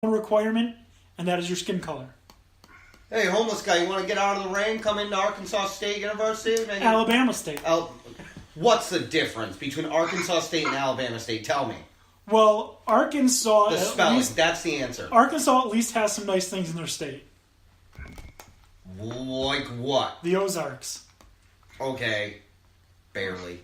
requirement, and that is your skin color. Hey, homeless guy, you want to get out of the rain? Come into Arkansas State University? Man, Alabama State. What's the difference between Arkansas State and Alabama State? Tell me. Well, Arkansas... The spelling, that's the answer. Arkansas at least has some nice things in their state. Like what? The Ozarks. Okay. Barely.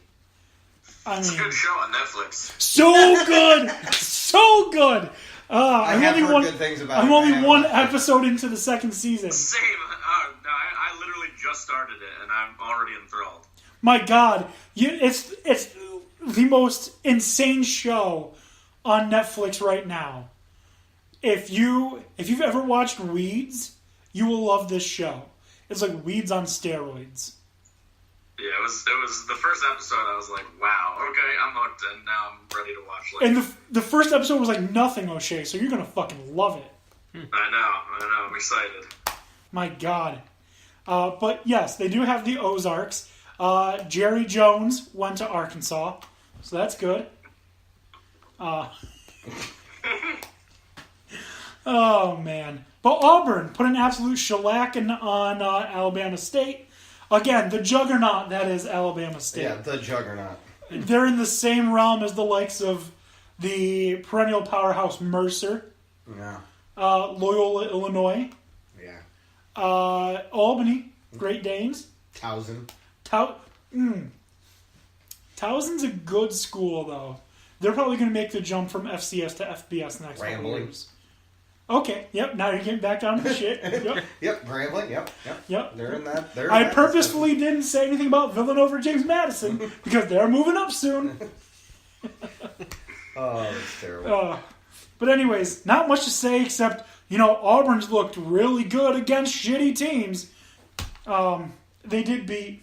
It's a good show on Netflix. So good! So good! I have heard good things about it. I'm only one episode into the second season. Same. No, I literally just started it, and I'm already enthralled. My God, it's the most insane show on Netflix right now. If you've ever watched Weeds, you will love this show. It's like Weeds on steroids. Yeah, it was the first episode. I was like, wow, okay, I'm hooked, and now I'm ready to watch. And the first episode was like nothing, O'Shea, so you're gonna fucking love it. I know, I'm excited. My God. But yes, they do have the Ozarks. Jerry Jones went to Arkansas, so that's good. Oh, man. But Auburn put an absolute shellacking on Alabama State. Again, the juggernaut that is Alabama State. Yeah, the juggernaut. They're in the same realm as the likes of the perennial powerhouse Mercer. Yeah. Loyola, Illinois. Yeah. Albany, Great Danes. Towson. Towson's a good school, though. They're probably going to make the jump from FCS to FBS the next couple years. Okay, yep, now you're getting back down to the shit. Yep. Yep, Grambling, yep. They're in that. I purposefully didn't say anything about Villanova or James Madison because they're moving up soon. Oh, that's terrible. But anyways, not much to say except, Auburn's looked really good against shitty teams. They did beat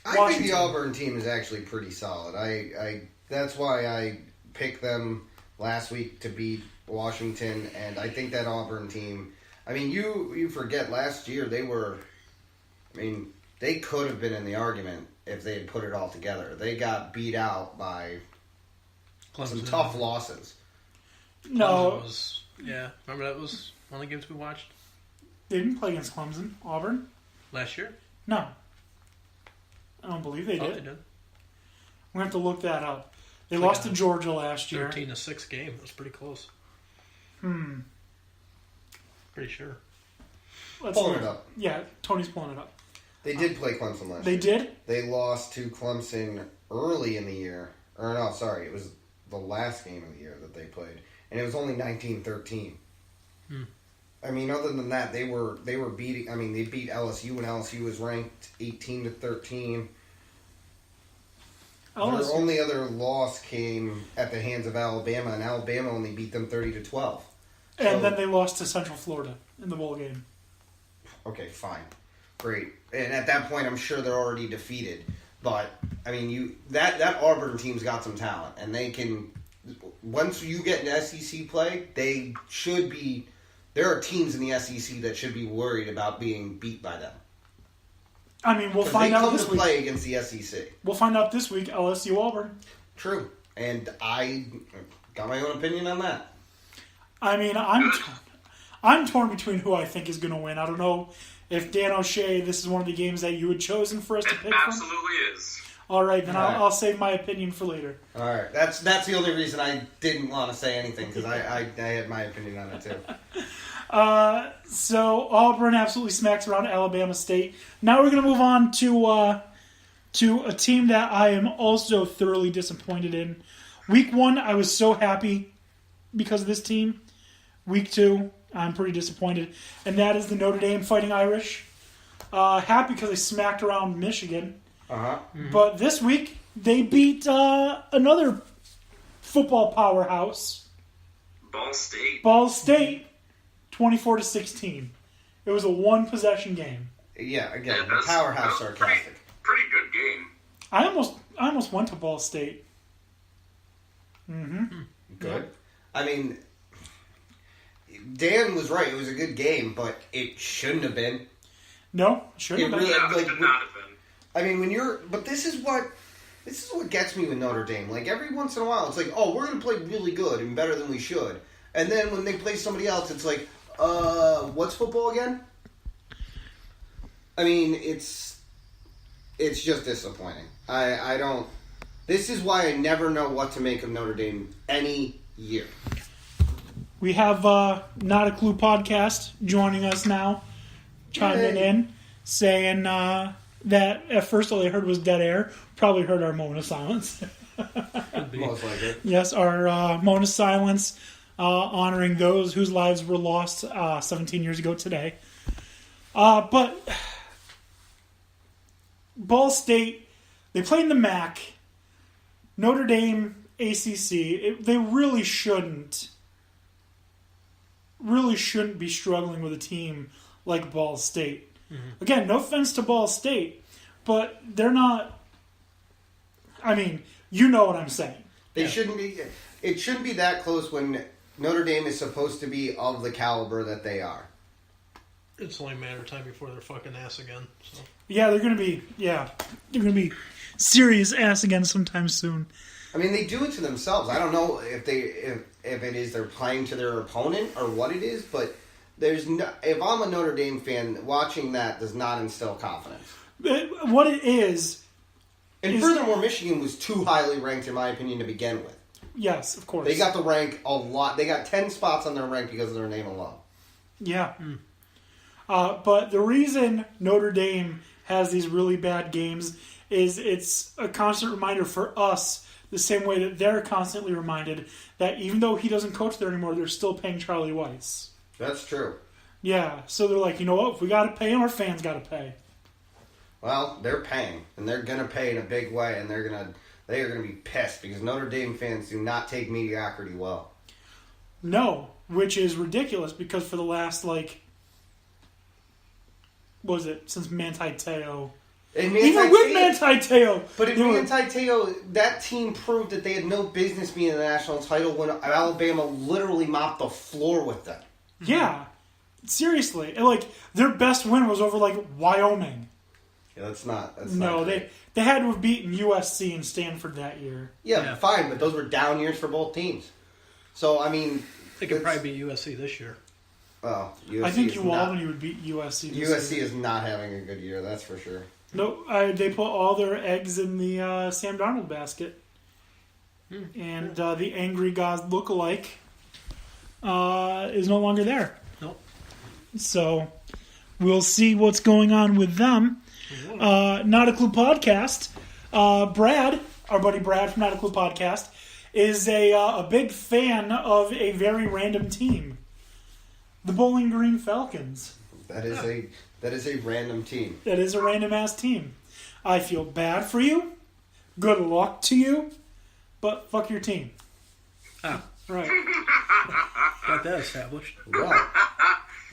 Washington. I think the Auburn team is actually pretty solid. I that's why I picked them last week to beat Washington, and I think that Auburn team, I mean, you forget last year they could have been in the argument if they had put it all together. They got beat out by some tough losses. No. Remember that was one of the games we watched? They didn't play against Clemson. Auburn? Last year? No. I don't believe they did. They did. We're going to have to look that up. They lost to Georgia last year. 13-6 game. That was pretty close. Pretty sure. Pulling it up. Yeah, Tony's pulling it up. They did play Clemson last year. They did? They lost to Clemson early in the year. Or no, sorry. It was the last game of the year that they played. And it was only 19-13. I mean, other than that, they were beating... I mean, they beat LSU, and LSU was ranked 18-13. Their only other loss came at the hands of Alabama, and Alabama only beat them 30-12. And then they lost to Central Florida in the bowl game. Okay, fine. Great. And at that point, I'm sure they're already defeated. But, I mean, that Auburn team's got some talent, and they can... Once you get into SEC play, they should be... There are teams in the SEC that should be worried about being beat by them. I mean, we'll find out this week. They come to play against the SEC. We'll find out this week, LSU Auburn. True. And I got my own opinion on that. I mean, I'm torn between who I think is going to win. I don't know if Dan O'Shea, this is one of the games that you had chosen for us to pick from. It absolutely is. All right, then I'll save my opinion for later. All right. That's the only reason I didn't want to say anything, because I had my opinion on it, too. So Auburn absolutely smacks around Alabama State. Now we're going to move on to a team that I am also thoroughly disappointed in. Week 1, I was so happy because of this team. Week 2, I'm pretty disappointed. And that is the Notre Dame Fighting Irish. Happy because they smacked around Michigan. Uh-huh. Mm-hmm. But this week, they beat another football powerhouse. Ball State, 24-16. It was a one-possession game. Yeah, again, the powerhouse sarcastic. Pretty good game. I almost went to Ball State. Mm-hmm. Good. I mean, Dan was right. It was a good game, but it shouldn't have been. No, shouldn't have been. It should not have been. I mean, but this is what gets me with Notre Dame. Like, every once in a while, it's like, oh, we're going to play really good and better than we should. And then when they play somebody else, it's like, what's football again? I mean, it's just disappointing. I don't. This is why I never know what to make of Notre Dame any year. We have Not a Clue podcast joining us now, chiming in, saying that at first all they heard was dead air. Probably heard our moment of silence. Most likely. Yes, our moment of silence honoring those whose lives were lost 17 years ago today. But Ball State, they played in the MAC. Notre Dame, ACC. They really shouldn't be struggling with a team like Ball State. Mm-hmm. Again, no offense to Ball State, but they're not. I mean, you know what I'm saying. They shouldn't be. It shouldn't be that close when Notre Dame is supposed to be of the caliber that they are. It's only a matter of time before they're fucking ass again. So. Yeah, they're gonna be serious ass again sometime soon. I mean, they do it to themselves. I don't know if it is they're playing to their opponent or what it is, but there's no, if I'm a Notre Dame fan, watching that does not instill confidence. What it is, and furthermore, Michigan was too highly ranked, in my opinion, to begin with. Yes, of course. They got the rank a lot. They got 10 spots on their rank because of their name alone. Yeah. But the reason Notre Dame has these really bad games is it's a constant reminder for us, the same way that they're constantly reminded that even though he doesn't coach there anymore, they're still paying Charlie Weiss. That's true. Yeah, so they're like, you know what? If we got to pay him, our fans got to pay. Well, they're paying, and they're going to pay in a big way, and they are going to be pissed because Notre Dame fans do not take mediocrity well. No, which is ridiculous because for the last, what was it, since Manti Te'o. Even with Manti Te'o. But in Manti Te'o, that team proved that they had no business being in the national title when Alabama literally mopped the floor with them. Yeah. Seriously. And, their best win was over, Wyoming. Yeah, that's not they had to have beaten USC and Stanford that year. Yeah, fine, but those were down years for both teams. So, I mean... They could probably beat USC this year. Oh, USC I think Albany would beat USC this USC year. is not having a good year, that's for sure. No, they put all their eggs in the Sam Darnold basket. And the Angry God lookalike is no longer there. Nope. So, we'll see what's going on with them. Not a Clue podcast. Brad, our buddy Brad from Not a Clue podcast, is a big fan of a very random team. The Bowling Green Falcons. That is a random team. That is a random-ass team. I feel bad for you. Good luck to you. But fuck your team. Ah. Right. Got that established. Well done.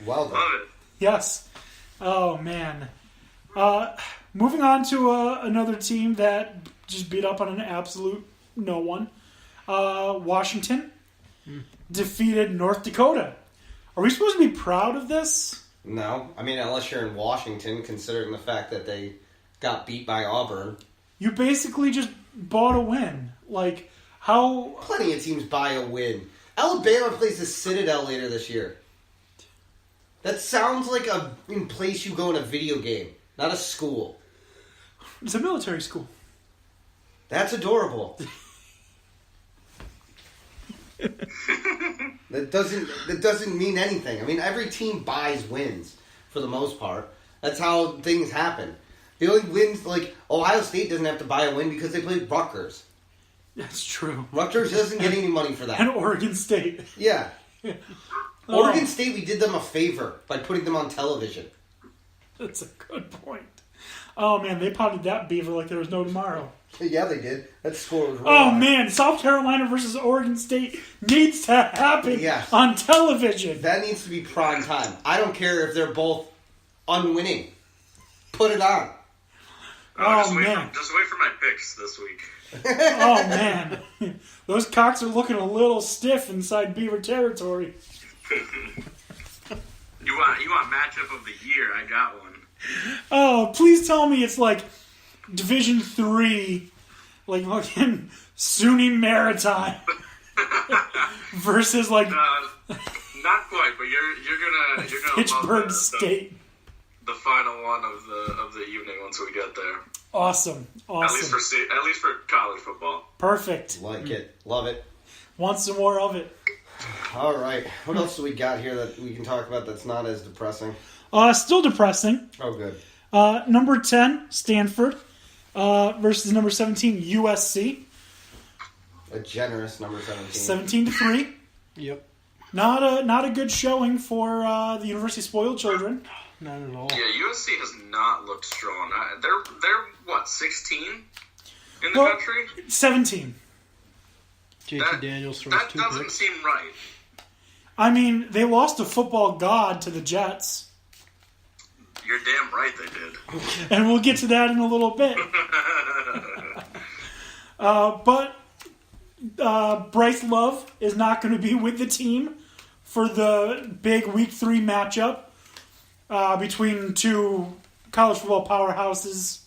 Love it. Yes. Oh, man. Moving on to another team that just beat up on an absolute no one. Washington defeated North Dakota. Are we supposed to be proud of this? No. I mean, unless you're in Washington, considering the fact that they got beat by Auburn. You basically just bought a win. How... Plenty of teams buy a win. Alabama plays the Citadel later this year. That sounds like a place you go in a video game, not a school. It's a military school. That's adorable. That doesn't mean anything. I mean, every team buys wins for the most part. That's how things happen. The only wins, Ohio State doesn't have to buy a win because they played Rutgers. That's true. Rutgers doesn't get any money for that. And Oregon State. Yeah. Oregon State, we did them a favor by putting them on television. That's a good point. Oh, man, they pounded that beaver like there was no tomorrow. Yeah, they did. That score was wrong. Oh, man, South Carolina versus Oregon State needs to happen on television. That needs to be prime time. I don't care if they're both unwinning. Put it on. Just wait for my picks this week. Oh, man. Those cocks are looking a little stiff inside Beaver territory. You want matchup of the year? I got one. Oh, please tell me it's Division 3, fucking SUNY Maritime. versus like Not quite, but you're gonna Pittsburgh love State. the final one of the evening once we get there. Awesome. At least for college football. Perfect. Like it. Love it. Want some more of it? All right. What else do we got here that we can talk about that's not as depressing? Still depressing. Oh, good. Number 10, Stanford, versus number 17, USC. A generous number 17 17. to 3. Yep. Not a good showing for the University of Spoiled Children. Not at all. Yeah, USC has not looked strong. They're what, 16 in the Well, country? 17. JT Daniels throws That 2 doesn't picks. seem right. I mean, they lost a football god to the Jets. You're damn right they did. And we'll get to that in a little bit. But Bryce Love is not going to be with the team for the big Week 3 matchup between two college football powerhouses,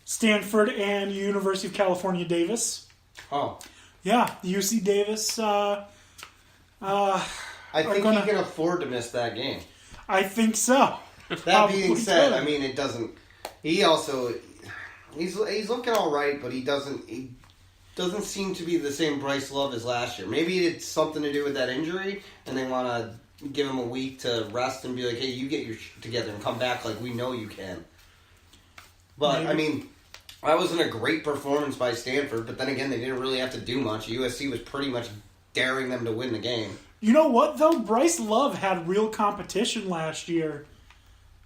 Stanford and University of California, Davis. Oh. Yeah, UC Davis. I think he can afford to miss that game. I think so. That being Probably said, could. I mean, it doesn't. He also, he's looking all right, but he doesn't doesn't seem to be the same Bryce Love as last year. Maybe it's something to do with that injury, and they want to give him a week to rest and be like, hey, you get your shit together and come back like we know you can. But, I mean, that wasn't a great performance by Stanford, but then again, they didn't really have to do much. USC was pretty much daring them to win the game. You know what, though? Bryce Love had real competition last year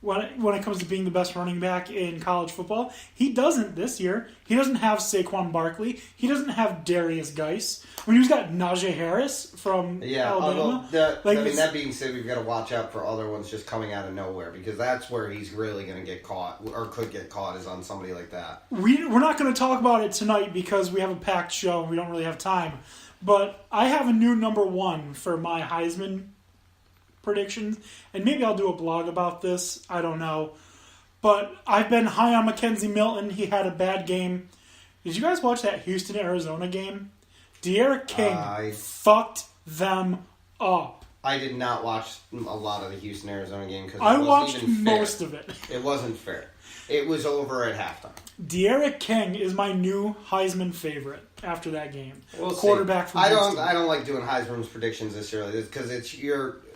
when it comes to being the best running back in college football. He doesn't this year. He doesn't have Saquon Barkley. He doesn't have Darius Geis. I mean, he's got Najee Harris from Alabama. That being said, we've got to watch out for other ones just coming out of nowhere, because that's where he's really going to get caught, or could get caught, is on somebody like that. We're not going to talk about it tonight because we have a packed show and we don't really have time. But I have a new number 1 for my Heisman predictions, and maybe I'll do a blog about this. I don't know. But I've been high on Mackenzie Milton. He had a bad game. Did you guys watch that Houston-Arizona game? De'Ara King fucked them up. I did not watch a lot of the Houston-Arizona game because I watched most of it. It wasn't fair. It was over at halftime. De'Ara King is my new Heisman favorite after that game. We'll Quarterback see. from Houston. I don't like doing Heisman's predictions this early because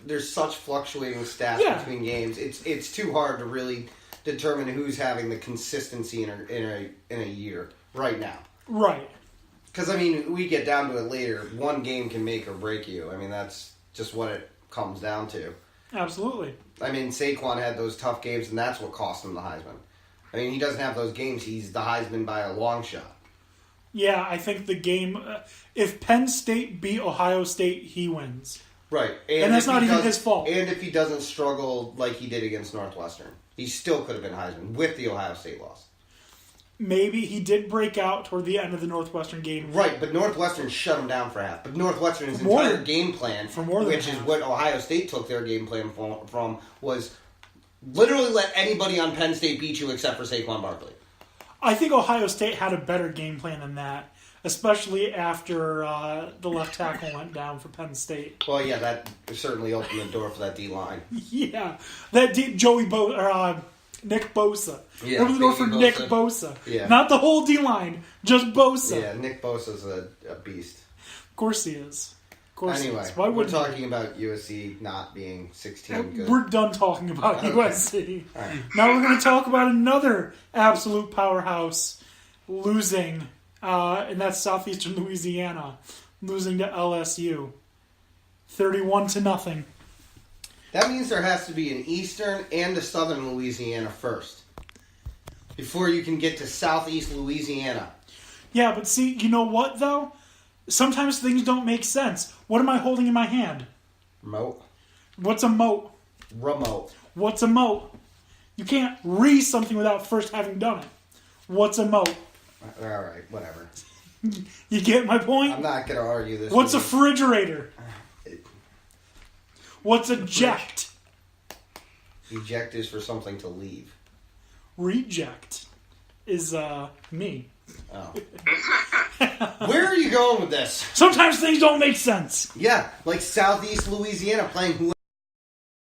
there's such fluctuating stats between games. It's too hard to really determine who's having the consistency in a year right now. Right. Because I mean, we get down to it later. One game can make or break you. I mean, that's just what it comes down to. Absolutely. I mean, Saquon had those tough games, and that's what cost him the Heisman. I mean, he doesn't have those games. He's the Heisman by a long shot. Yeah, I think the game... if Penn State beat Ohio State, he wins. Right. And that's not even his fault. And if he doesn't struggle like he did against Northwestern, he still could have been Heisman with the Ohio State loss. Maybe he did break out toward the end of the Northwestern game. Right, but Northwestern shut him down for half. But Northwestern's entire game plan, which is what Ohio State took their game plan from, was literally let anybody on Penn State beat you except for Saquon Barkley. I think Ohio State had a better game plan than that, especially after the left tackle went down for Penn State. Well, yeah, that certainly opened the door for that D-line. Yeah, Nick Bosa. Yeah, opened the door for Bosa. Nick Bosa. Yeah. Not the whole D-line, just Bosa. Yeah, Nick Bosa's a beast. Of course he is. Anyway, Why we're wouldn't talking about USC not being 16 good. We're done talking about Okay. USC. Right. Now we're going to talk about another absolute powerhouse losing, and that's Southeastern Louisiana, losing to LSU. 31-0. That means there has to be an Eastern and a Southern Louisiana first, before you can get to Southeast Louisiana. Yeah, but see, you know what, though? Sometimes things don't make sense. What am I holding in my hand? Remote. What's a moat? Remote. What's a moat? You can't read something without first having done it. What's a moat? All right, whatever. You get my point? I'm not going to argue this. What's a with you. refrigerator? What's eject? Eject is for something to leave. Reject is me. Oh. Where are you going with this? Sometimes things don't make sense. Yeah, like Southeast Louisiana playing who